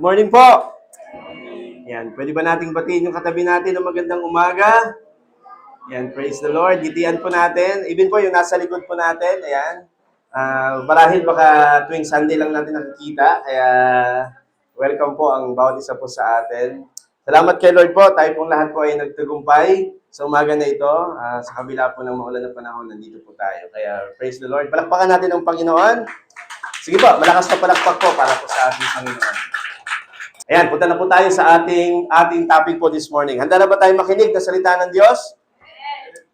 Morning po! Yan, pwede ba nating batiin yung katabi natin ng magandang umaga? Yan, praise the Lord. Gitian po natin. Even po yung nasa likod po natin, ayan. Marahil baka tuwing Sunday lang natin nakikita, kaya welcome po ang bawat isa po sa atin. Salamat kay Lord po, tayo pong lahat po ay nagtagumpay sa umaga na ito. Sa kabila po ng maulan na panahon, nandito po tayo. Kaya praise the Lord. Palakpakan natin ang Panginoon. Sige po, malakas na palakpak po para po sa ating Panginoon. Ayan, punta na po tayo sa ating topic po this morning. Handa na ba tayo makinig ng salita ng Diyos?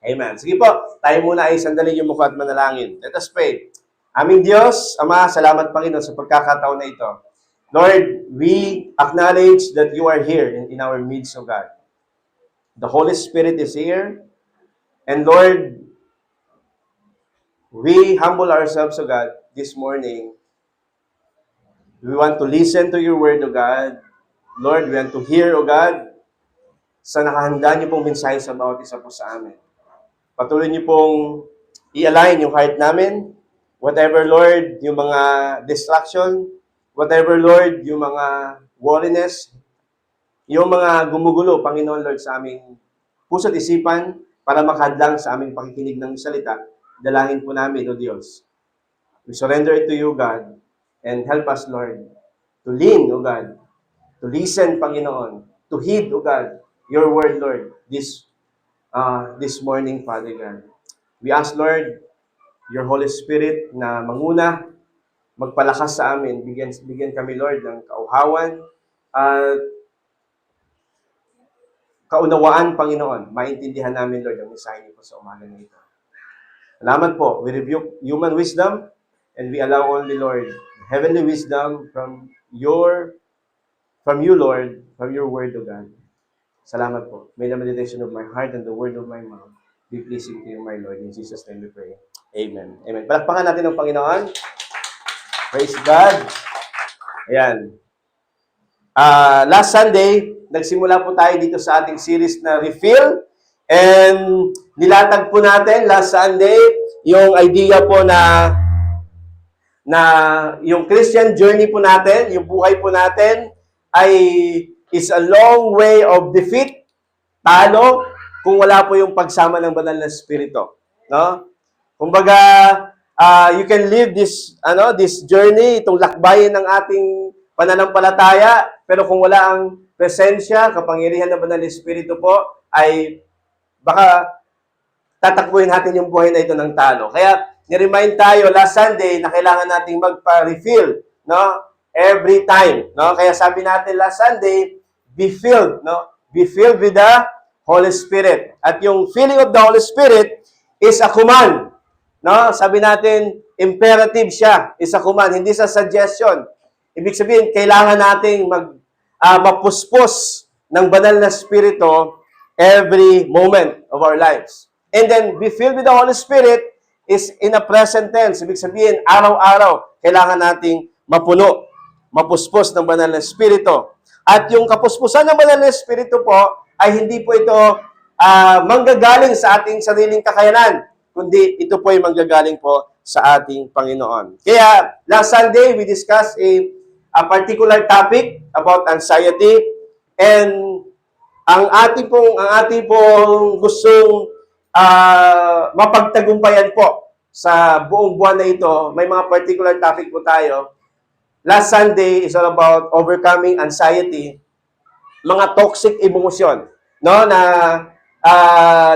Amen. Sige po, tayo muna ay sandali yung mukha at manalangin. Let us pray. Aming Diyos, Ama, salamat Panginoon sa pagkakataon na ito. Lord, we acknowledge that you are here in our midst, O God. The Holy Spirit is here. And Lord, we humble ourselves, O God, this morning. We want to listen to your word, O God. Lord, we want to hear, O God, sa nakahanda niyo pong mensahe sa bawat isa po sa amin. Patuloy niyo pong i-align yung heart namin. Whatever, Lord, yung mga distraction, whatever, Lord, yung mga worriness, yung mga gumugulo, Panginoon, Lord, sa aming puso't isipan para makahadlang sa aming pakikinig ng salita, dalangin po namin, O Diyos. We surrender it to you, God, and help us, Lord, to lean, O God, to listen, Panginoon, to heed, O God, your word, Lord, this morning, Father God. We ask, Lord, your Holy Spirit na manguna, magpalakas sa amin, bigyan kami, Lord, ng kauhawan at kaunawaan, Panginoon. Maintindihan namin, Lord, ang mensahe niyo po sa umaga na ito. Salamat po. We rebuke human wisdom and we allow only, Lord, heavenly wisdom from you, Lord, from your word, O God. Salamat po. May the meditation of my heart and the word of my mouth be pleasing to you, my Lord. In Jesus' name we pray. Amen. Amen. Palakpakan natin ang Panginoon. Praise God. Ayan. Last Sunday, nagsimula po tayo dito sa ating series na Refill. And nilatag po natin last Sunday yung idea po na yung Christian journey po natin, yung buhay po natin ay is a long way of defeat, talo, kung wala po yung pagsama ng banal na Espiritu. No? Kumbaga, you can live this journey, itong lakbayin ng ating pananampalataya, pero kung wala ang presensya, kapangyarihan ng banal na Espiritu po, ay baka tatakbuhin natin yung buhay na ito ng talo. Kaya, ni-remind tayo last Sunday na kailangan nating magpa-refill, no? Every time, no? Kaya sabi natin last Sunday, be filled, no? Be filled with the Holy Spirit. At yung filling of the Holy Spirit is a command, no? Sabi natin, imperative siya, is a command, hindi sa suggestion. Ibig sabihin, kailangan nating mapuspos ng banal na Espiritu every moment of our lives. And then, be filled with the Holy Spirit is in a present tense. Ibig sabihin, araw-araw, kailangan nating mapuno, mapuspos ng banal na Espiritu. At yung kapuspusan ng banal na Espiritu po, ay hindi po ito manggagaling sa ating sariling kakayanan, kundi ito po ay manggagaling po sa ating Panginoon. Kaya, last Sunday, we discussed a particular topic about anxiety, and ang ating pong gustong mapagtagumpayan po sa buong buwan na ito, may mga particular topic po tayo. Last Sunday is all about overcoming anxiety, mga toxic emotion, no, na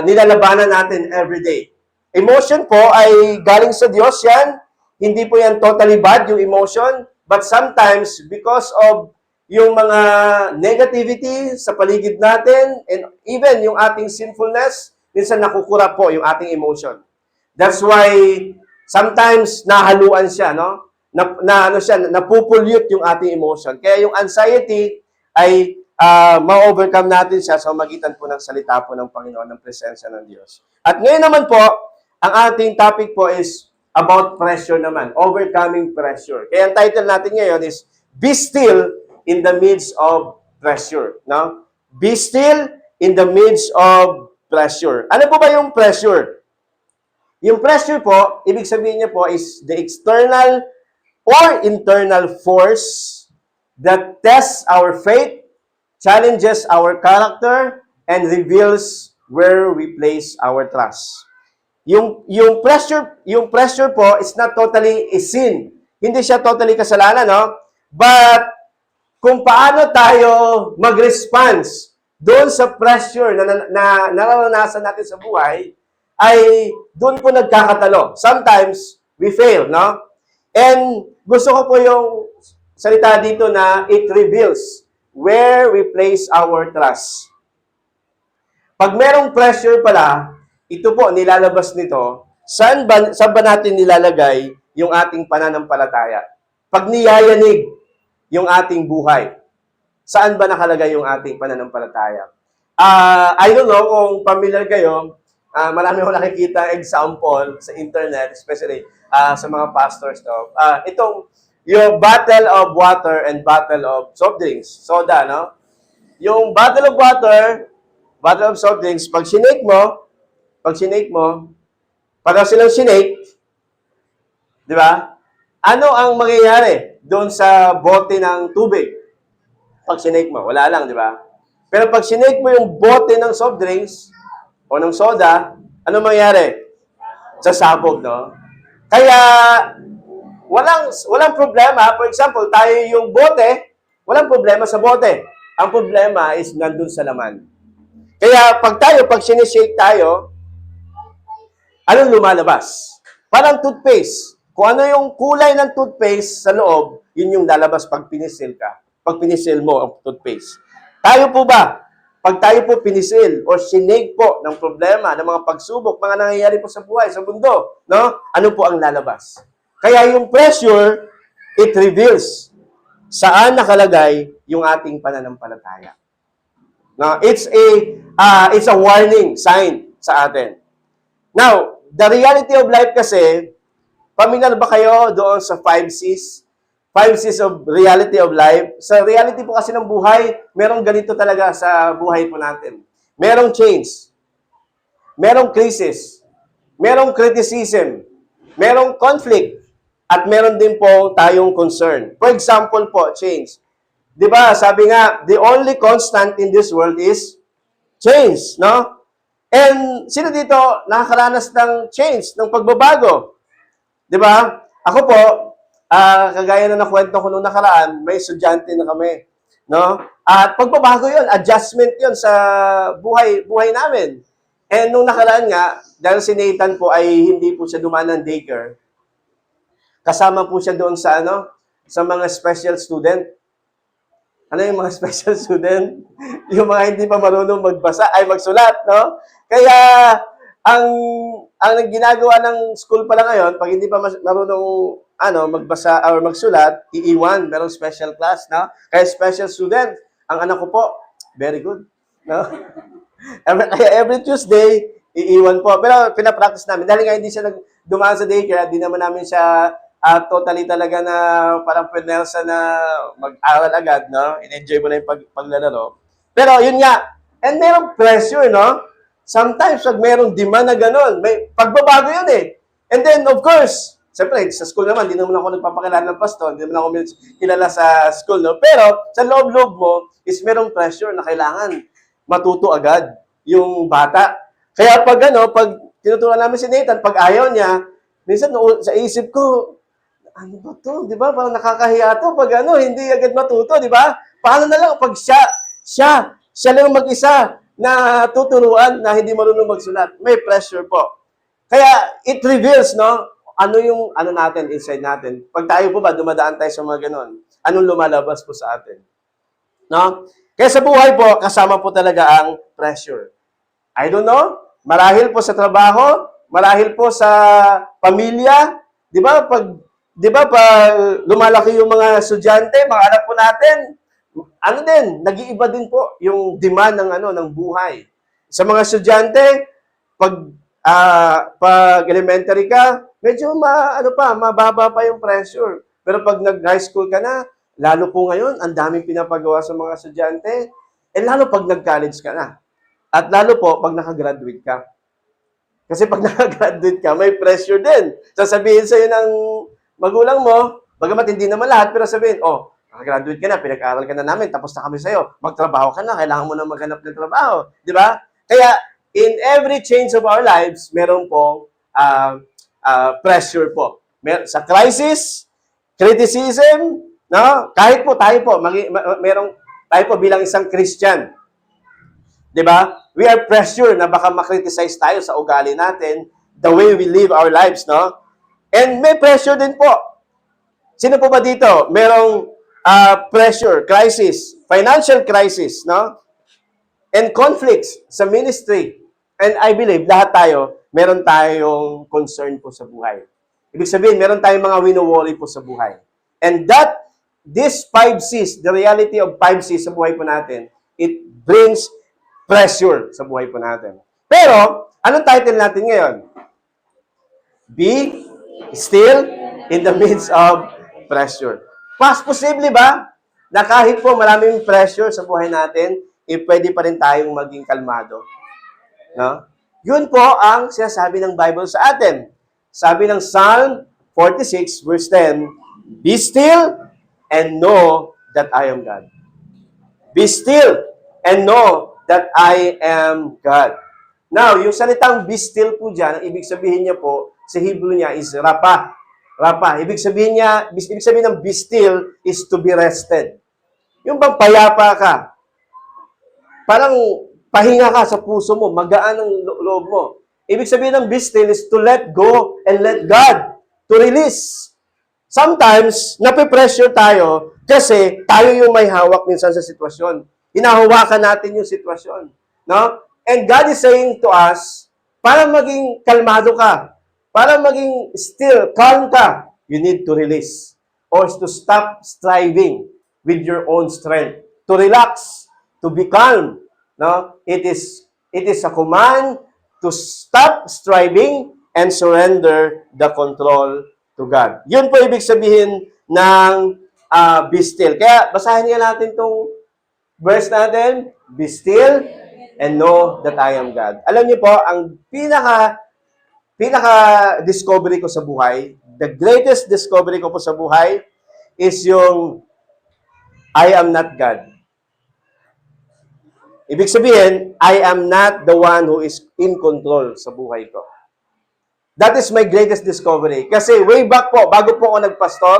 nilalabanan natin every day. Emotion po ay galing sa Diyos yan. Hindi po yan totally bad, yung emotion. But sometimes, because of yung mga negativity sa paligid natin, and even yung ating sinfulness, minsan nakukura po yung ating emotion. That's why sometimes nahaluan siya, no? Napupulyot yung ating emotion. Kaya yung anxiety ay ma-overcome natin siya sa magitan po ng salita po ng Panginoon, ng presensya ng Diyos. At ngayon naman po, ang ating topic po is about pressure naman, overcoming pressure. Kaya ang title natin ngayon is Be Still in the Midst of Pressure. No? Be still in the midst of pressure. Ano po ba yung pressure? Yung pressure po, ibig sabihin niya po is the external or internal force that tests our faith, challenges our character, and reveals where we place our trust. Yung pressure po is not totally a sin. Hindi siya totally kasalanan, no? But kung paano tayo mag-response doon sa pressure na nararanasan natin sa buhay, ay doon po nagkakatalo. Sometimes, we fail, no? And gusto ko po yung salita dito na it reveals where we place our trust. Pag merong pressure pala, ito po, nilalabas nito, saan ba natin nilalagay yung ating pananampalataya? Pag niyayanig yung ating buhay, saan ba nakalagay yung ating pananampalataya? I don't know kung familiar kayo, marami akong nakikita example sa internet, especially sa mga pastors. Itong yung bottle of water and bottle of soft drinks, soda, no? Yung bottle of water, bottle of soft drinks, pag sinake mo, para silang sinake, di ba? Ano ang mangyayari doon sa bote ng tubig? Pag sinake mo, wala lang, di ba? Pero pag sinake mo yung bote ng soft drinks o ng soda, ano mangyayari? Sasabog, no? Kaya, walang problema. For example, tayo yung bote, walang problema sa bote. Ang problema is nandun sa laman. Kaya, pag sinishake tayo, anong lumalabas? Parang toothpaste. Kung ano yung kulay ng toothpaste sa loob, yun yung lalabas pag pinisil ka. Pag pinisil mo ang toothpaste. Tayo po ba? Pag tayo po pinisil o sinake po ng problema, ng mga pagsubok, mga nangyayari po sa buhay, sa mundo, no? Ano po ang lalabas? Kaya yung pressure, it reveals saan nakalagay yung ating pananampalataya. No? It's a warning sign sa atin. Now, the reality of life kasi, familiar ba kayo doon sa 5 C's? 5 C's of reality of life. Sa reality po kasi ng buhay, merong ganito talaga sa buhay po natin. Merong change. Merong crisis. Merong criticism. Merong conflict. At meron din po tayong concern. For example po, change. Di ba, sabi nga, the only constant in this world is change, no? And sino dito nakakaranas ng change, ng pagbabago? Di ba? Ako po, kagaya na nakwento ko nung nakaraan, may estudyante na kami, no? At pagbabago 'yon, adjustment 'yon sa buhay namin. And nung nakaraan nga, dahil si Nathan po ay hindi po siya dumaan ng daycare, kasama po siya doon sa sa mga special student. Ano yung mga special student? Yung mga hindi pa marunong magsulat, no? Kaya, ang ginagawa ng school pala ngayon, pag hindi pa marunong magbasa or magsulat, iiwan, merong special class, no? Kaya special student, ang anak ko po, very good, no? Every Tuesday, iiwan po. Pero pinapractice namin. Dahil nga hindi siya dumaan sa daycare, di naman namin siya totally talaga na parang penelsa na mag-aral agad, no? In-enjoy mo na yung paglalaro. Pero yun nga, and merong pressure, no? Sometimes, pag merong demand na gano'n, may pagbabago yun eh. And then, of course, siyempre, sa school naman, di naman ako nagpapakilala ng pastor, di naman ako kilala sa school, no? Pero, sa loob-loob mo, is merong pressure na kailangan matuto agad yung bata. Kaya pag tinuturuan namin si Nathan, pag ayaw niya, minsan sa isip ko, ano ba to? Di ba? Parang nakakahiya to pag hindi agad matuto, di ba? Paano na lang pag siya lang mag-isa na tuturuan na hindi marunong magsulat. May pressure po. Kaya it reveals, no? Ano yung natin, inside natin. Pag tayo po ba, dumadaan tayo sa mga ganon, anong lumalabas po sa atin? No? Kaya sa buhay po, kasama po talaga ang pressure. I don't know, marahil po sa trabaho, marahil po sa pamilya, di ba? Pag lumalaki yung mga estudyante, mga anak po natin, nag-iiba din po yung demand ng buhay. Sa mga estudyante, pag elementary ka, medyo mababa pa yung pressure. Pero pag nag-high school ka na, lalo po ngayon, ang daming pinapagawa sa mga estudyante, lalo pag nag-college ka na. At lalo po, pag nakagraduate ka. Kasi pag nakagraduate ka, may pressure din. Sasabihin sa'yo ng magulang mo, bagamat hindi naman lahat, pero sabihin, Nakagraduate ka na, pinag-aral ka na namin, tapos na kami sa'yo. Magtrabaho ka na, kailangan mo na maghanap ng trabaho. Di ba? Kaya, in every change of our lives, meron pong pressure po. Sa crisis, criticism, no? Kahit po tayo po, tayo po bilang isang Christian, di ba? We are pressured na baka makriticize tayo sa ugali natin, the way we live our lives, no? And may pressure din po. Sino po ba dito? Merong pressure, crisis, financial crisis, no? And conflicts sa ministry. And I believe, lahat tayo, meron tayong concern po sa buhay. Ibig sabihin, meron tayong mga wino-worry po sa buhay. And this 5 C's, the reality of 5 C's sa buhay po natin, it brings pressure sa buhay po natin. Pero, anong title natin ngayon? Be still in the midst of pressure. Posible ba na kahit po maraming pressure sa buhay natin, pwede pa rin tayong maging kalmado? No? Yun po ang sinasabi ng Bible sa atin. Sabi ng Psalm 46 verse 10, Be still and know that I am God. Be still and know that I am God. Now, yung salitang be still po dyan, ang ibig sabihin niya po, sa Hebrew niya is rapa. Rapa. Ibig sabihin ng be still is to be rested. Yung bang payapa ka, parang pahinga ka sa puso mo, magaan ang loob mo. Ibig sabihin ng be still is to let go and let God, to release. Sometimes, nape-pressure tayo kasi tayo yung may hawak minsan sa sitwasyon. Hinahawakan natin yung sitwasyon. No? And God is saying to us, para maging kalmado ka, para maging still, calm ka, you need to release or to stop striving with your own strength. To relax, to be calm. No? It is a command to stop striving and surrender the control to God. Yun po ibig sabihin ng be still. Kaya basahin nga natin itong verse natin, be still and know that I am God. Alam niyo po, ang pinaka-discovery ko sa buhay, the greatest discovery ko po sa buhay is yung I am not God. Ibig sabihin, I am not the one who is in control sa buhay ko. That is my greatest discovery. Kasi way back po, bago po ako nagpastor,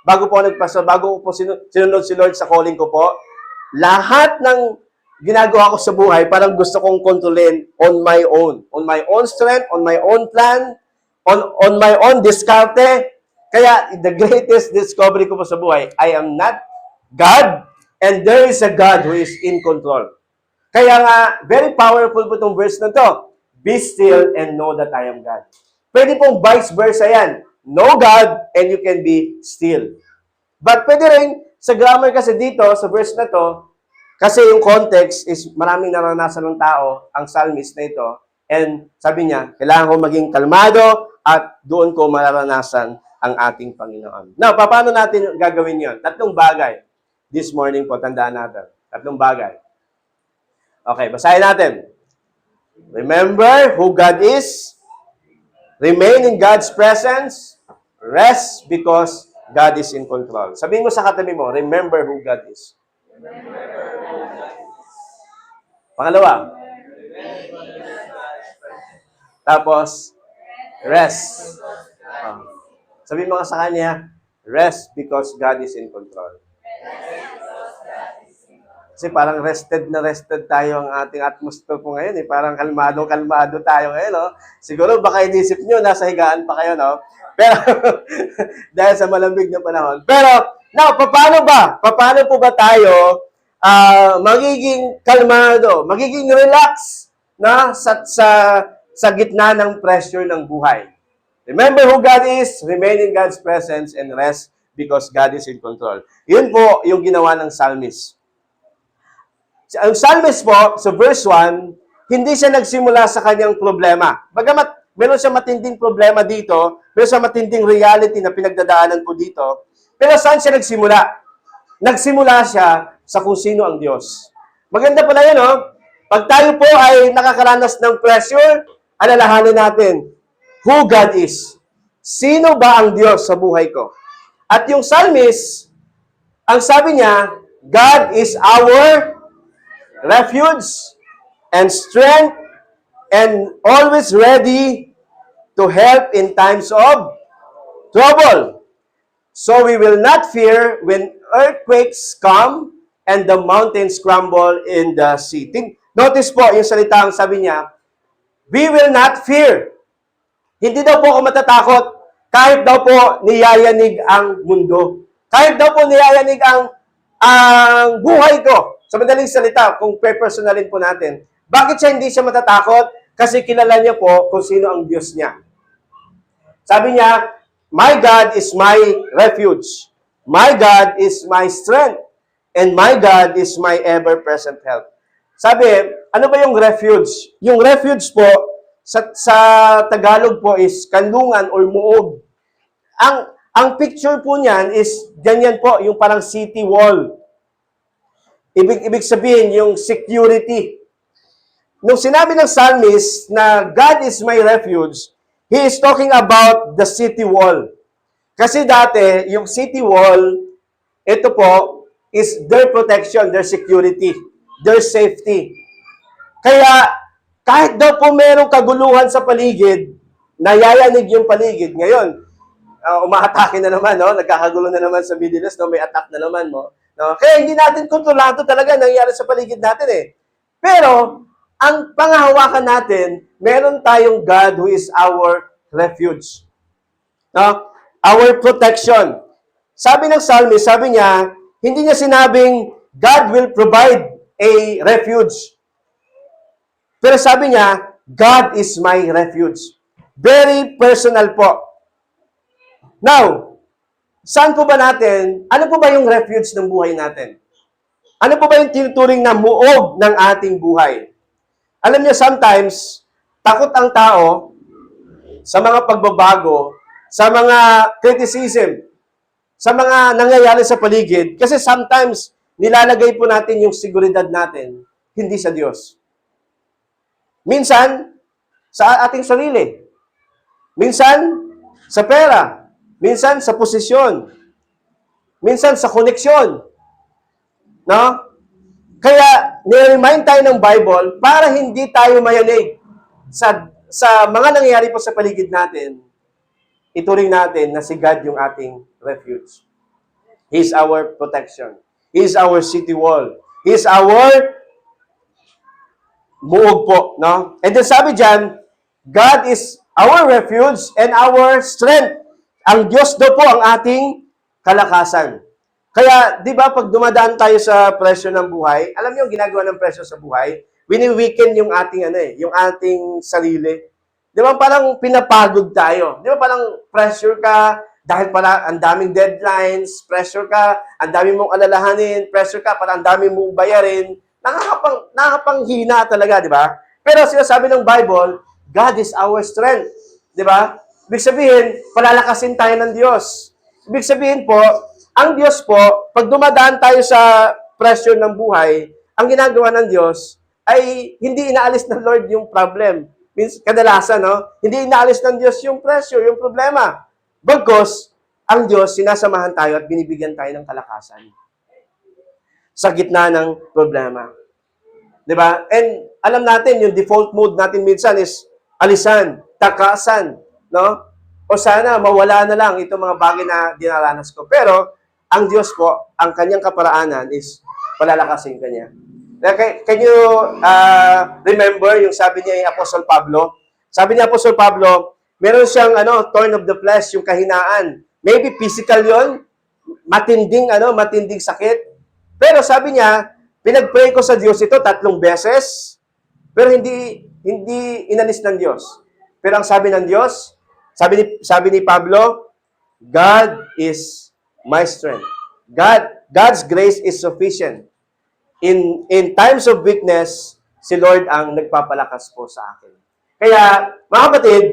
bago ko po sinunod si Lord sa calling ko po, lahat ng ginagawa ko sa buhay, parang gusto kong kontrolin on my own strength, on my own plan, on my own diskarte. Kaya, the greatest discovery ko po sa buhay, I am not God, and there is a God who is in control. Kaya nga, very powerful po itong verse na to. Be still and know that I am God. Pwede pong vice versa yan. Know God and you can be still. But pwede rin, sa grammar kasi dito, sa verse na to, kasi yung context is maraming naranasan ng tao, ang psalmist na ito, and sabi niya, kailangan ko maging kalmado at doon ko mararanasan ang ating Panginoon. Now, paano natin gagawin yon? 3 bagay. This morning po, tandaan natin. 3 bagay. Okay, basahin natin. Remember who God is. Remain in God's presence. Rest because God is in control. Sabihin mo sa katabi mo, remember who God is. Pangalawa. Tapos, rest. Sabihin mo sa kanya, rest because God is in control. Kasi parang rested tayo ang ating atmosphere po ngayon. Parang kalmado tayo ngayon. No? Siguro baka inisip nyo, nasa higaan pa kayo. No? Pero, dahil sa malamig na panahon. Pero, now, paano ba? Paano po ba tayo magiging kalmado, magiging relax na sa gitna ng pressure ng buhay? Remember who God is, remain in God's presence, and rest because God is in control. Yun po yung ginawa ng psalmist. Ang psalmist po, sa verse 1, hindi siya nagsimula sa kanyang problema. Bagamat meron siya matinding problema dito, meron siya matinding reality na pinagdadaanan po dito, pero saan siya nagsimula? Nagsimula siya sa kung sino ang Diyos. Maganda pala yun, no? Pag tayo po ay nakakaranas ng pressure, alalahanin natin who God is. Sino ba ang Diyos sa buhay ko? At yung psalmist, Ang sabi niya, God is our refuge and strength and always ready to help in times of trouble. So we will not fear when earthquakes come and the mountains crumble in the sea. Notice po yung salita ang sabi niya, we will not fear. Hindi daw po ako matatakot kahit daw po niyayanig ang mundo. Kahit daw po niyayanig ang buhay ko. Sa madaling salita, kung pe-personalin po natin, bakit hindi siya matatakot? Kasi kilala niya po kung sino ang Diyos niya. Sabi niya, my God is my refuge. My God is my strength. And my God is my ever-present help. Sabi, ano ba yung refuge? Yung refuge po, sa Tagalog po is kanlungan or muog. Ang picture po niyan is, ganyan po, yung parang city wall. Ibig sabihin, yung security. Nung sinabi ng psalmist na God is my refuge, he is talking about the city wall. Kasi dati, yung city wall, ito po, is their protection, their security, their safety. Kaya, kahit daw po merong kaguluhan sa paligid, nayayanig yung paligid. Ngayon, umaatake na naman, no? Nagkakagulo na naman sa Middle East, no? May attack na naman, no? Kaya hindi natin kontrolado talaga nangyayari sa paligid natin, eh. Pero, ang pangahawakan natin, meron tayong God who is our refuge. No? Our protection. Sabi ng psalmist, sabi niya, hindi niya sinabing God will provide a refuge. Pero sabi niya, God is my refuge. Very personal po. Now, saan po ba natin, ano po ba yung refuge ng buhay natin? Ano po ba yung tinuturing na muog ng ating buhay? Alam niyo, sometimes, takot ang tao sa mga pagbabago, sa mga criticism, sa mga nangyayari sa paligid, kasi sometimes, nilalagay po natin yung seguridad natin, hindi sa Diyos. Minsan, sa ating sarili. Minsan, sa pera. Minsan, sa posisyon. Minsan, sa koneksyon. No? Kaya, nire-remind tayo ng Bible para hindi tayo mayanig sa mga nangyayari po sa paligid natin. Ituring natin na si God yung ating refuge. He is our protection. He is our city wall. He is our muog po, no? And then sabi diyan, God is our refuge and our strength. Ang Diyos daw po ang ating kalakasan. Kaya, di ba, pag dumadaan tayo sa presyo ng buhay, alam niyo yung ginagawa ng presyo sa buhay? Wini-weaken yung ating, yung ating sarili. Di ba, parang pinapagod tayo. Di ba, parang pressure ka, dahil pala ang daming deadlines, pressure ka, ang dami mong alalahanin, pressure ka, parang ang dami mong bayarin. Nakakapanghina talaga, di ba? Pero sinasabi ng Bible, God is our strength. Di ba? Ibig sabihin, palalakasin tayo ng Diyos. Ibig sabihin po, ang Diyos po, pag dumadaan tayo sa pressure ng buhay, ang ginagawa ng Diyos ay hindi inaalis ng Lord yung problem. Means, kadalasan, no? Hindi inaalis ng Diyos yung pressure, yung problema. Bagkus, ang Diyos, sinasamahan tayo at binibigyan tayo ng kalakasan sa gitna ng problema. Diba? And alam natin, yung default mode natin minsan is alisan, takasan, no? O sana mawala na lang itong mga bagay na dinaranas ko. Pero, ang Diyos po, ang kanyang kaparaanan is palalakasin kanya. Can you remember yung sabi niya yung Apostle Pablo? Sabi niya Apostle Pablo, meron siyang thorn of the flesh, yung kahinaan. Maybe physical yon, matinding sakit. Pero sabi niya, pinag-pray ko sa Diyos ito 3 beses, pero hindi inalis ng Diyos. Pero ang sabi ng Diyos, sabi ni Pablo, God is my strength. God's grace is sufficient. In times of weakness, si Lord ang nagpapalakas po sa akin. Kaya, mga kapatid,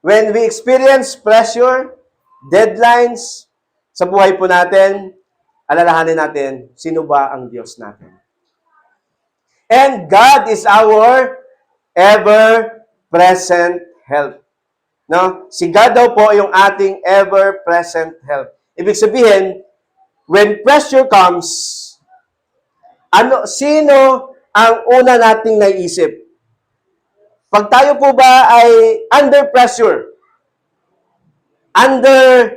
when we experience pressure, deadlines sa buhay po natin, alalahanin natin, sino ba ang Diyos natin? And God is our ever-present help. No? Si God daw po yung ating ever-present help. Ibig sabihin, when pressure comes, sino ang una nating naisip? Pag tayo po ba ay under pressure, under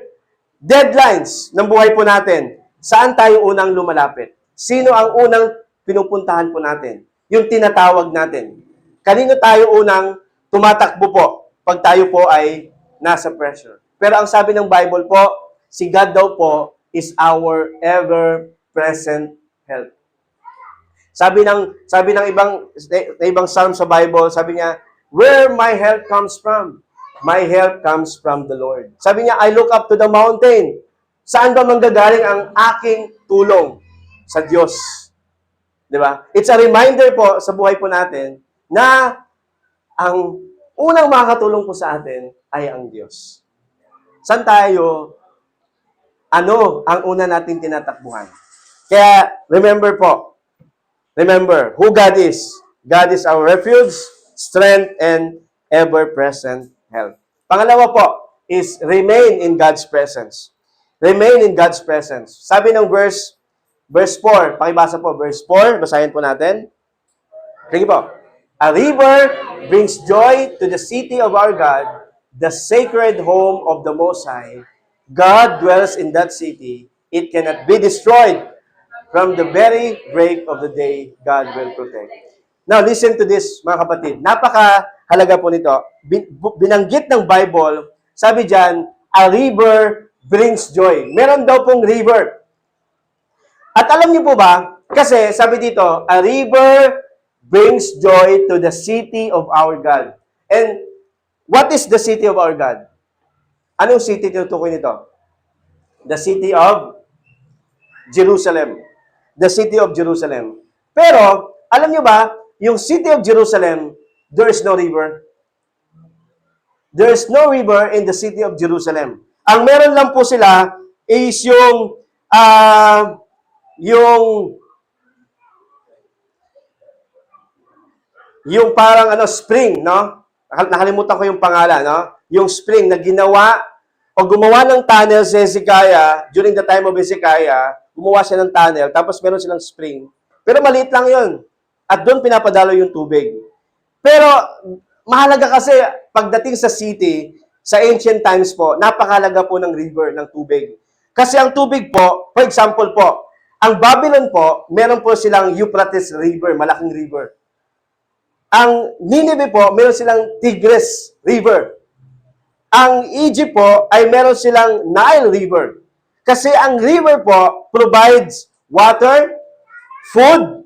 deadlines ng buhay po natin, saan tayo unang lumalapit? Sino ang unang pinupuntahan po natin? Yung tinatawag natin. Kanino tayo unang tumatakbo po pag tayo po ay nasa pressure? Pero ang sabi ng Bible po, si God daw po is our ever-present help. Sabi ng ibang psalm sa Bible, sabi niya, where my help comes from? My help comes from the Lord. Sabi niya, I look up to the mountain. Saan ba manggagaling ang aking tulong? Sa Diyos. Di ba? It's a reminder po sa buhay po natin na ang unang makakatulong po sa atin ay ang Diyos. Saan tayo? Ano ang una natin tinatakbuhan? Kaya, remember who God is. God is our refuge, strength, and ever-present help. Pangalawa po is remain in God's presence. Remain in God's presence. Sabi ng verse 4, pakibasa po, verse 4, basahin po natin. Sige po. A river brings joy to the city of our God, the sacred home of the Most High. God dwells in that city. It cannot be destroyed. From the very break of the day, God will protect. Now, listen to this, mga kapatid. Napakahalaga po nito. Binanggit ng Bible, sabi dyan, a river brings joy. Meron daw pong river. At alam niyo po ba, kasi sabi dito, a river brings joy to the city of our God. And what is the city of our God? Anong city tinutukoy nito? The city of Jerusalem. The city of Jerusalem. Pero, alam niyo ba, yung city of Jerusalem, there is no river. There is no river in the city of Jerusalem. Ang meron lang po sila is yung parang spring, no? Nakalimutan ko yung pangalan, no? Yung spring na ginawa o gumawa ng tunnel si Hezekiah during the time of Hezekiah, gumawa siya ng tunnel, tapos meron silang spring. Pero maliit lang yun. At doon pinapadalo yung tubig. Pero mahalaga kasi pagdating sa city, sa ancient times po, napakahalaga po ng river, ng tubig. Kasi ang tubig po, for example po, ang Babylon po, meron po silang Euphrates River, malaking river. Ang Nineveh po, meron silang Tigris River. Ang Egypt po, ay meron silang Nile River. Kasi ang river po provides water, food,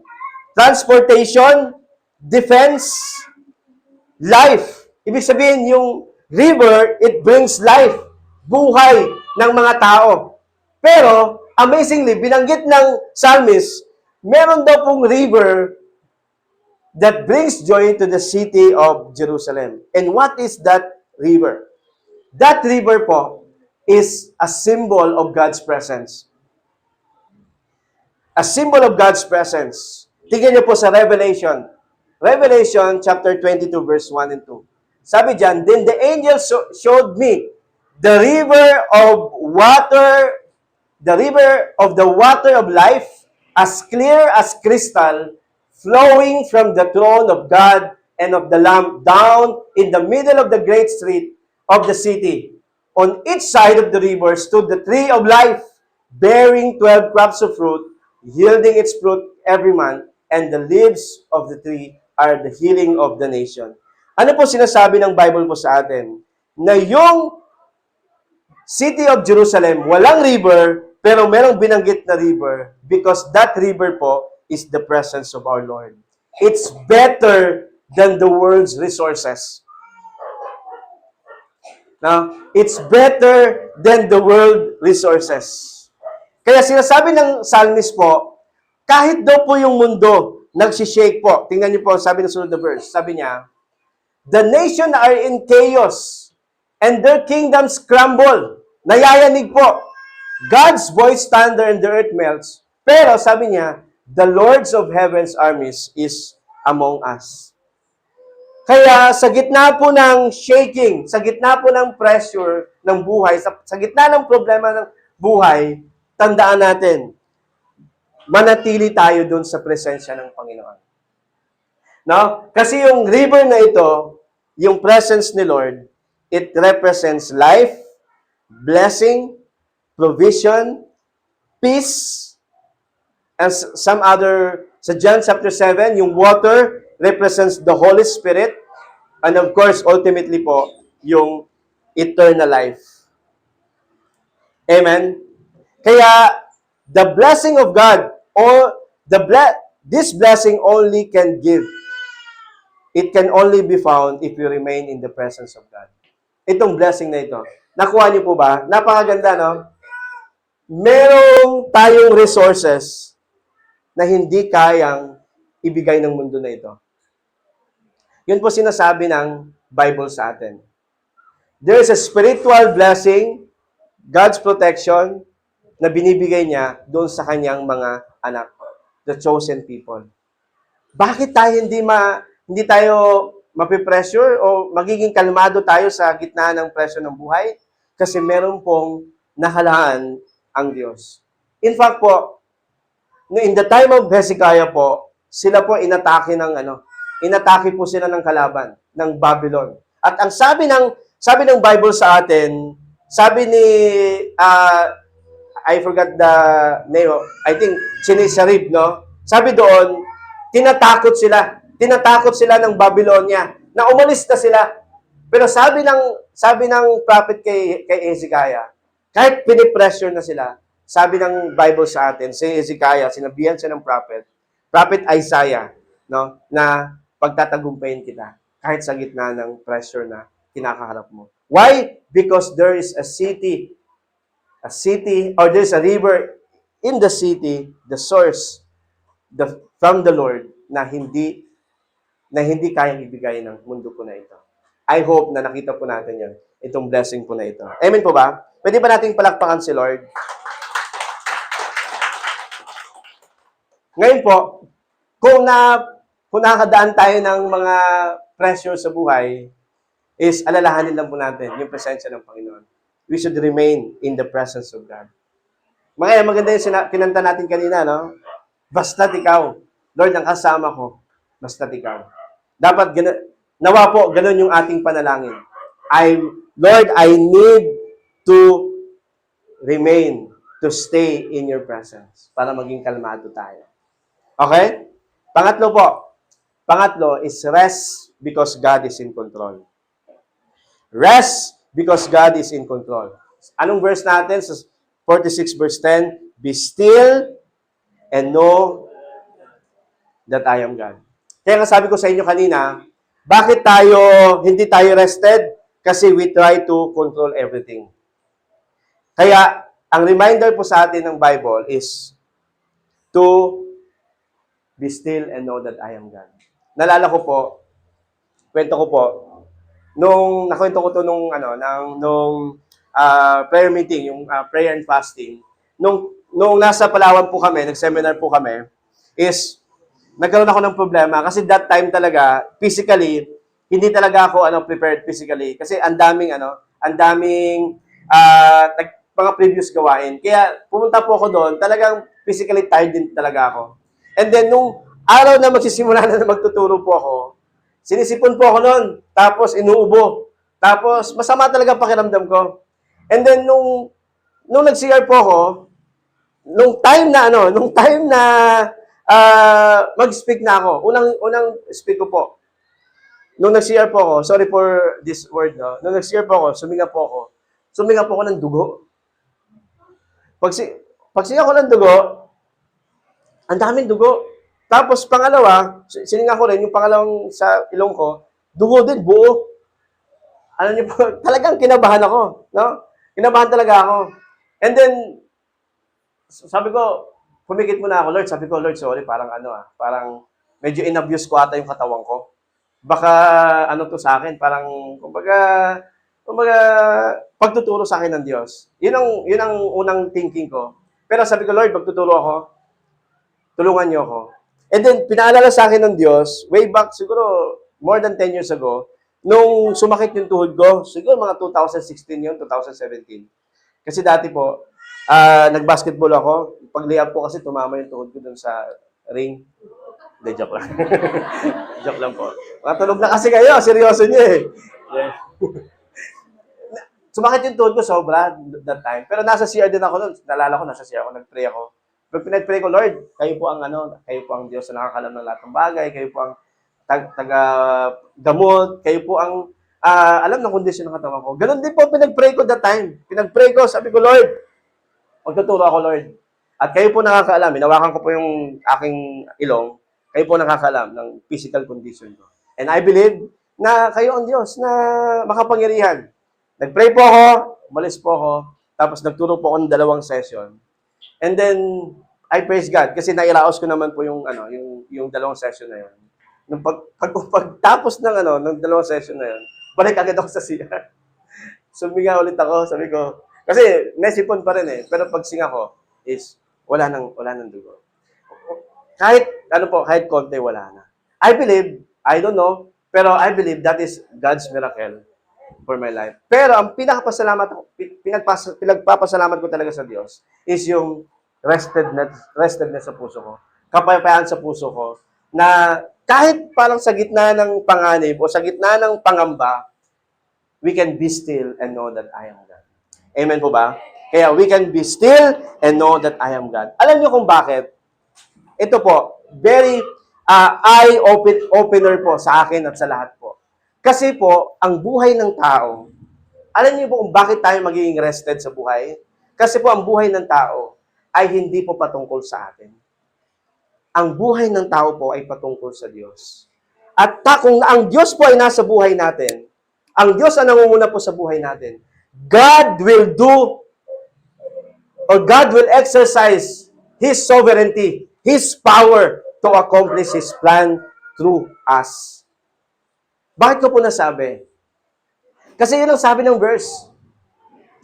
transportation, defense, life. Ibig sabihin, yung river, it brings life, buhay ng mga tao. Pero, amazingly, binanggit ng psalmist, meron daw pong river that brings joy to the city of Jerusalem. And what is that river? That river po is a symbol of God's presence. A symbol of God's presence. Tingnan niyo po sa Revelation. Revelation chapter 22 verse 1 and 2. Sabi diyan, then the angel showed me the river of the water of life, as clear as crystal, flowing from the throne of God and of the Lamb down in the middle of the great street of the city. On each side of the river stood the tree of life, bearing 12 crops of fruit, yielding its fruit every month, and the leaves of the tree are the healing of the nation. Ano po sinasabi ng Bible po sa atin? Na yung city of Jerusalem, walang river, pero merong binanggit na river because that river po is the presence of our Lord. It's better than the world's resources. Now, it's better than the world resources. Kaya sinasabi ng psalmist po, kahit daw po yung mundo nagsishake po. Tingnan niyo po, sabi ng sunod na verse. Sabi niya, the nation are in chaos and their kingdoms crumble. Nayayanig po. God's voice thunder and the earth melts. Pero sabi niya, the Lords of Heaven's armies is among us. Kaya sa gitna po ng shaking, sa gitna po ng pressure ng buhay, sa gitna ng problema ng buhay, tandaan natin, manatili tayo dun sa presensya ng Panginoon. No? Kasi yung river na ito, yung presence ni Lord, it represents life, blessing, provision, peace, and some other, sa John chapter 7, yung water represents the Holy Spirit, and of course, ultimately po, yung eternal life. Amen? Kaya, the blessing of God, or this blessing only can give. It can only be found if you remain in the presence of God. Itong blessing na ito. Nakuha niyo po ba? Napakaganda, no? Merong tayong resources na hindi kayang ibigay ng mundo na ito. Yun po sinasabi ng Bible sa atin. There is a spiritual blessing, God's protection, na binibigay niya doon sa kanyang mga anak, the chosen people. Bakit tayo hindi tayo mapipressure o magiging kalmado tayo sa gitna ng presyo ng buhay? Kasi meron pong nakalaan ang Diyos. In fact po, in the time of Hezekiah po, sila po inatake po sila ng kalaban, ng Babylon. At ang sabi ng Bible sa atin, sabi ni, I forgot the name, I think, Sennacherib, no? Sabi doon, tinatakot sila ng Babylonia, na umalis na sila. Pero sabi ng prophet kay Hezekiah, kahit pinipressure na sila, sabi ng Bible sa atin, si Hezekiah, sinabihan siya ng prophet Isaiah, no, na pagtatagumpayin kita kahit sa gitna ng pressure na kinakaharap mo. Why? Because there is a city, or there's a river in the city, the source from the Lord na hindi kayang ibigay ng mundo po na ito. I hope na nakita po natin yan, itong blessing po na ito. Amen po ba? Pwede ba nating palakpakan si Lord? Ngayon po, kung nakadaan tayo ng mga pressure sa buhay, is alalahanin lang po natin yung presensya ng Panginoon. We should remain in the presence of God. Maganda yung kinanta natin kanina, no? Basta't ikaw. Lord, ang kasama ko. Basta't ikaw. Dapat, nawa po, ganun yung ating panalangin. Lord, I need to remain, to stay in your presence para maging kalmado tayo. Okay? Pangatlo is rest because God is in control. Rest because God is in control. Anong verse natin? Sa 46 verse 10, be still and know that I am God. Kaya nga sabi ko sa inyo kanina, bakit hindi tayo rested? Kasi we try to control everything. Kaya, ang reminder po sa atin ng Bible is to be still and know that I am God. Nalala ko po, kwento ko po, nakwento ko to nung prayer meeting, yung prayer and fasting, nung nasa Palawan po kami, nag-seminar po kami, is nagkaroon ako ng problema kasi that time talaga, physically, hindi talaga ako prepared physically kasi ang daming mga previous gawain. Kaya pumunta po ako doon, talagang physically tired din talaga ako. And then, nung araw na magsisimula na magtuturo po ako, sinisipon po ako noon, tapos inuubo. Tapos, masama talaga pakiramdam ko. And then, nung nag-CR po ako, nung time na mag-speak na ako, unang speak ko po, nung nag-CR po ako, sorry for this word, no? Nung nag-CR po ako, suminga po ako ng dugo. Pag singa ko ng dugo, ang daming dugo. Tapos pangalawa, sininga ko rin, yung pangalawang sa ilong ko, dugo din, buo. Alam niyo po, talagang kinabahan ako. No? Kinabahan talaga ako. And then, sabi ko, pumikit muna ako, Lord. Sabi ko, Lord, sorry, parang parang medyo in-abuse ko ata yung katawan ko. Baka to sa akin, parang, kumbaga, pagtuturo sa akin ng Diyos. Yun ang unang thinking ko. Pero sabi ko, Lord, pagtuturo ako, tulungan niyo ako. And then, pinaalala sa akin ng Diyos, way back, siguro, more than 10 years ago, nung sumakit yung tuhod ko, siguro mga 2016 yun, 2017. Kasi dati po, Nag-basketball ako. Pag layup ko kasi tumama yung tuhod ko dun sa ring. Hindi, joke lang. Joke lang po. Matulog na kasi kayo. Seryoso niyo eh. Yeah. Sumakit yung tuhod ko sobra that time. Pero nasa CR din ako noon. Nalala ko, nasa CR ako. Nag-pray ako. Pero pinag-pray ko, Lord, kayo po ang kayo po ang Diyos na nakakalam ng lahat ng bagay. Kayo po ang taga-gamot. Kayo po ang alam ng kondisyon ng katawan ko. Ganon din po pinag-pray ko that time. Pinag-pray ko, sabi ko, Lord, magtuturo ako, Lord. At kayo po nakakaalam. Hinawakan ko po yung aking ilong. Kayo po nakakaalam ng physical condition ko. And I believe na kayo ang Diyos na makapangyarihan. Nag-pray po ako, umalis po ako, tapos nagturo po ako ng 2 session. And then, I praise God kasi nailaos ko naman po yung 2 session na yun. Nung pagtapos ng 2 session na yun, balik agad ako sa CR. Suminga ulit ako, sabi ko, kasi nesipon pa rin eh, pero pag singa ko is wala nang dugo. Kahit konti wala na. I believe, I don't know, pero I believe that is God's miracle for my life. Pero ang pinagpapasalamat ko talaga sa Diyos is yung restedness sa puso ko. Kapayapaan sa puso ko na kahit parang sa gitna ng panganib o sa gitna ng pangamba, we can be still and know that I am God. Amen po ba? Kaya we can be still and know that I am God. Alam niyo kung bakit? Ito po, very eye-opener po sa akin at sa lahat po. Kasi po, ang buhay ng tao, alam niyo po kung bakit tayo magiging rested sa buhay? Kasi po, ang buhay ng tao ay hindi po patungkol sa atin. Ang buhay ng tao po ay patungkol sa Diyos. At kung ang Diyos po ay nasa buhay natin, ang Diyos ang nangunguna po sa buhay natin, God will exercise His sovereignty, His power to accomplish His plan through us. Bakit ko po nasabi? Kasi yun ang sabi ng verse.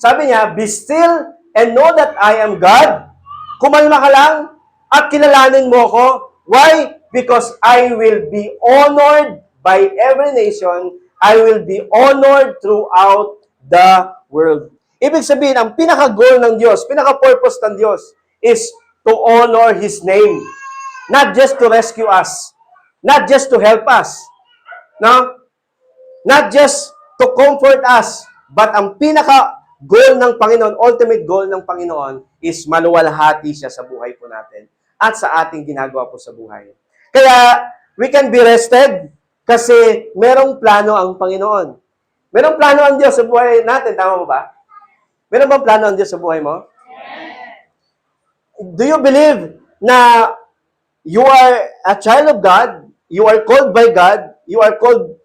Sabi niya, be still and know that I am God. Kumalma ka lang at kilalanin mo ko. Why? Because I will be honored by every nation. I will be honored throughout the world. Ibig sabihin, ang pinaka-goal ng Diyos, pinaka-purpose ng Diyos is to honor His name. Not just to rescue us. Not just to help us. No? Not just to comfort us. But ang pinaka-goal ng Panginoon, ultimate goal ng Panginoon is maluwalhati siya sa buhay po natin at sa ating ginagawa po sa buhay. Kaya, we can be rested kasi merong plano ang Panginoon. Merong plano ang Diyos sa buhay natin. Tama mo ba? Meron bang plano ang Diyos sa buhay mo? Do you believe na you are a child of God, you are called by God, you are called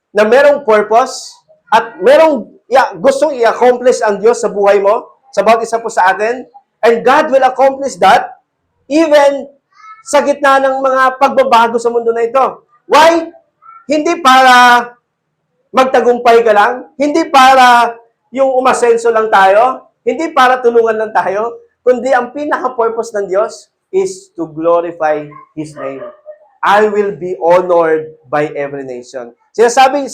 na merong purpose, at merong gustong i-accomplish ang Diyos sa buhay mo, sa bawat isa po sa atin, and God will accomplish that even sa gitna ng mga pagbabago sa mundo na ito. Why? Hindi para magtagumpay ka lang, hindi para yung umasenso lang tayo, hindi para tulungan lang tayo, kundi ang pinaka-purpose ng Diyos is to glorify His name. I will be honored by every nation. Sinasabi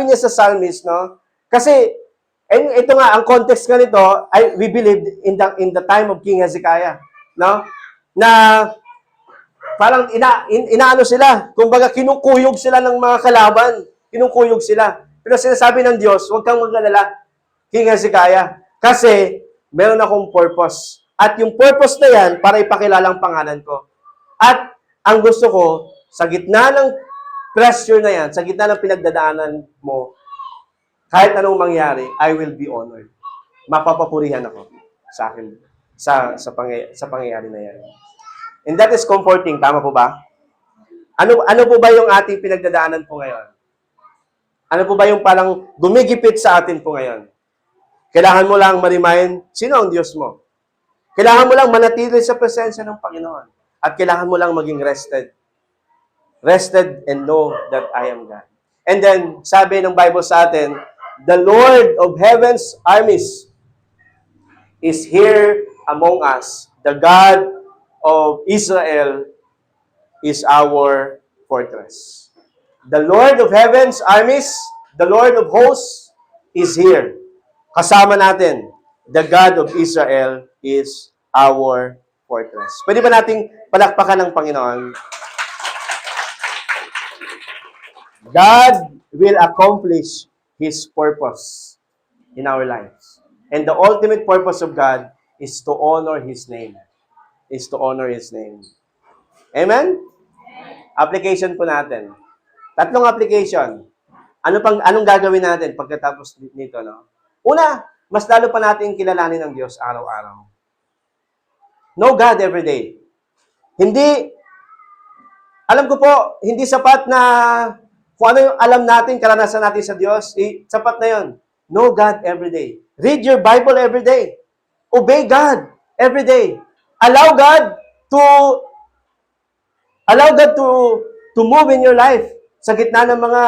niya sa psalmist, no? Kasi, ito nga, ang context nga nito, we believe in the time of King Hezekiah, no? Na parang inaano sila, kumbaga kinukuyog sila ng mga kalaban, kinukuyog sila. Pero sinasabi ng Diyos, huwag kang mag-alala, King Hezekiah, kasi meron akong purpose. At yung purpose na yan, para ipakilala ang pangalan ko. At ang gusto ko, sa gitna ng pressure na yan, sa gitna ng pinagdadaanan mo, kahit anong mangyari, I will be honored. Mapapapurihan ako sa akin, sa pangyayari na yan. And that is comforting. Tama po ba? Ano po ba yung ating pinagdadaanan po ngayon? Ano po ba yung parang gumigipit sa atin po ngayon? Kailangan mo lang ma-remind, sino ang Diyos mo? Kailangan mo lang manatili sa presensya ng Panginoon. At kailangan mo lang maging rested. Rested and know that I am God. And then, sabi ng Bible sa atin, the Lord of heaven's armies is here among us. The God of Israel is our fortress. The Lord of heaven's armies, the Lord of hosts, is here. Kasama natin, the God of Israel is our fortress. Pwede ba nating palakpakan ng Panginoon? God will accomplish His purpose in our lives. And the ultimate purpose of God is to honor His name. Is to honor His name. Amen? Application po natin. Tatlong application. Anong gagawin natin pagkatapos nito, no? Una, mas lalo pa natin kilalanin ng Diyos araw-araw. Know God every day. Hindi, alam ko po, hindi sapat na kung ano yung alam natin, karanasan natin sa Diyos, sapat na yon. Know God every day. Read your Bible every day. Obey God every day. Allow God to move in your life sa gitna ng mga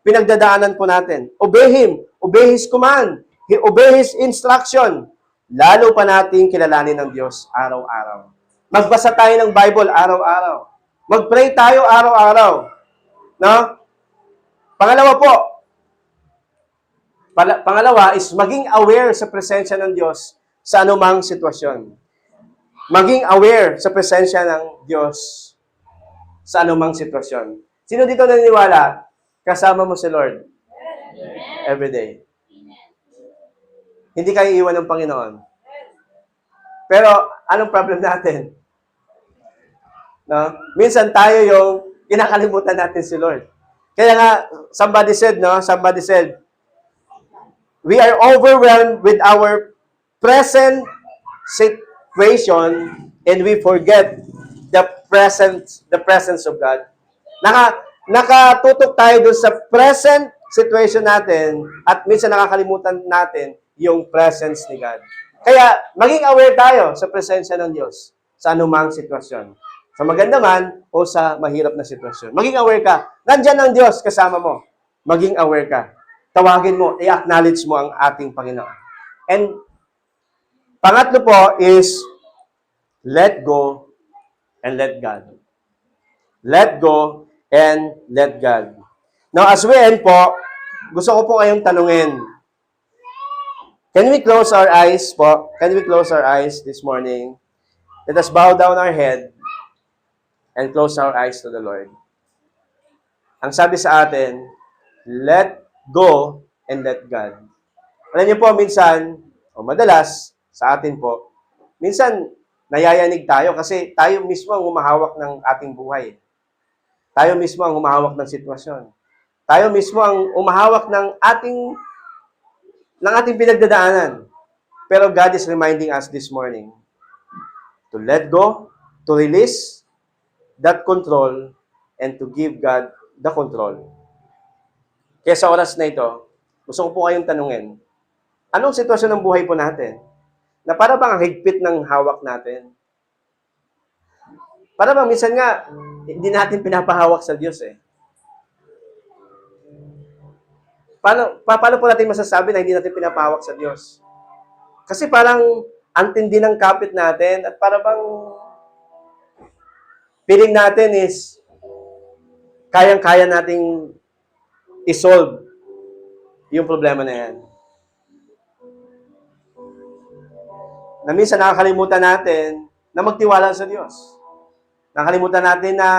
pinagdadaanan po natin. Obey Him. Obey His command. Obey His instruction. Lalo pa natin kilalanin ng Diyos araw-araw. Magbasa tayo ng Bible araw-araw. Mag-pray tayo araw-araw. No? Pangalawa is maging aware sa presensya ng Diyos sa anumang sitwasyon. Maging aware sa presensya ng Diyos sa anumang sitwasyon. Sino dito naniniwala? Kasama mo si Lord. Every day. Hindi kayo iwan ng Panginoon. Pero, anong problem natin? No? Minsan tayo yung kinakalimutan natin si Lord. Kaya nga, somebody said, we are overwhelmed with our present situation and we forget the presence of God. Nakatutok tayo dun sa present situation natin at minsan nakakalimutan natin yung presence ni God. Kaya, maging aware tayo sa presensya ng Diyos sa anumang sitwasyon. Sa maganda man o sa mahirap na sitwasyon. Maging aware ka. Nandyan ang Diyos kasama mo. Maging aware ka. Tawagin mo, i-acknowledge mo ang ating Panginoon. And pangatlo po is let go and let God. Let go and let God. Now, as we end po, gusto ko po kayong tanungin. Can we close our eyes po? Can we close our eyes this morning? Let us bow down our head and close our eyes to the Lord. Ang sabi sa atin, let go and let God. Alam niyo po, minsan, o madalas, sa atin po, minsan, nayayanig tayo kasi tayo mismo ang humahawak ng ating buhay. Tayo mismo ang humahawak ng sitwasyon. Tayo mismo ang humahawak ng ating pinagdadaanan. Pero God is reminding us this morning to let go, to release that control, and to give God the control. Kaya sa oras na ito, gusto ko po kayong tanungin, anong sitwasyon ng buhay po natin? Na para bang ang higpit ng hawak natin? Para bang minsan nga, hindi natin pinapahawak sa Diyos eh. Paano po natin masasabi na hindi natin pinapahawak sa Diyos? Kasi parang antindi ng kapit natin at para bang feeling natin is kayang-kaya nating isolve yung problema na yan. Na minsan nakakalimutan natin na magtiwala sa Diyos. Nakakalimutan natin na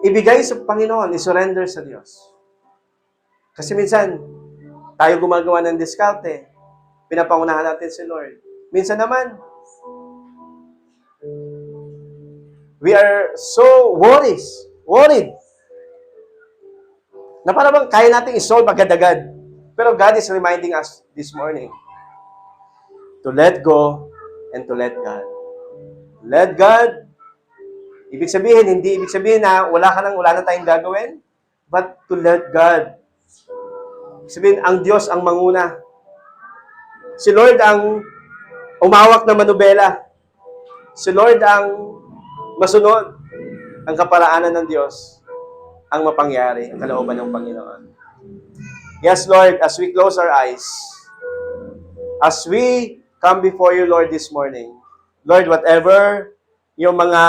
ibigay sa Panginoon, isurrender sa Diyos. Kasi minsan, tayo gumagawa ng diskarte. Pinapangunahan natin si Lord. Minsan naman, we are so worried. Na para bang kaya natin isolve agad-agad. Pero God is reminding us this morning to let go and to let God. Let God, hindi ibig sabihin na wala na tayong gagawin, but to let God. Ibig sabihin, ang Diyos ang manguna. Si Lord ang umawak na manubela. Si Lord ang masunod. Ang kaparaanan ng Diyos ang mapangyari, ang kalooban ng Panginoon. Yes, Lord, as we close our eyes, as we come before you, Lord, this morning, Lord, whatever yung mga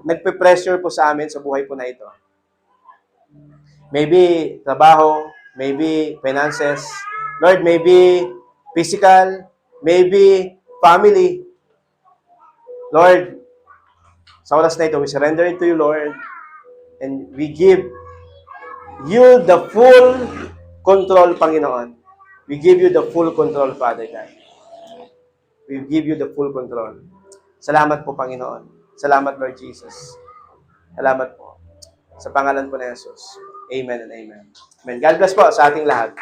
nagpe-pressure po sa amin sa buhay po na ito. Maybe trabaho, maybe finances, Lord, maybe physical, maybe family. Lord, sa oras na ito, we surrender it to you, Lord, and we give you the full control, Panginoon. We give you the full control, Father God. We give you the full control. Salamat po, Panginoon. Salamat, Lord Jesus. Salamat po. Sa pangalan po ni Jesus. Amen and amen. Amen. God bless po sa ating lahat.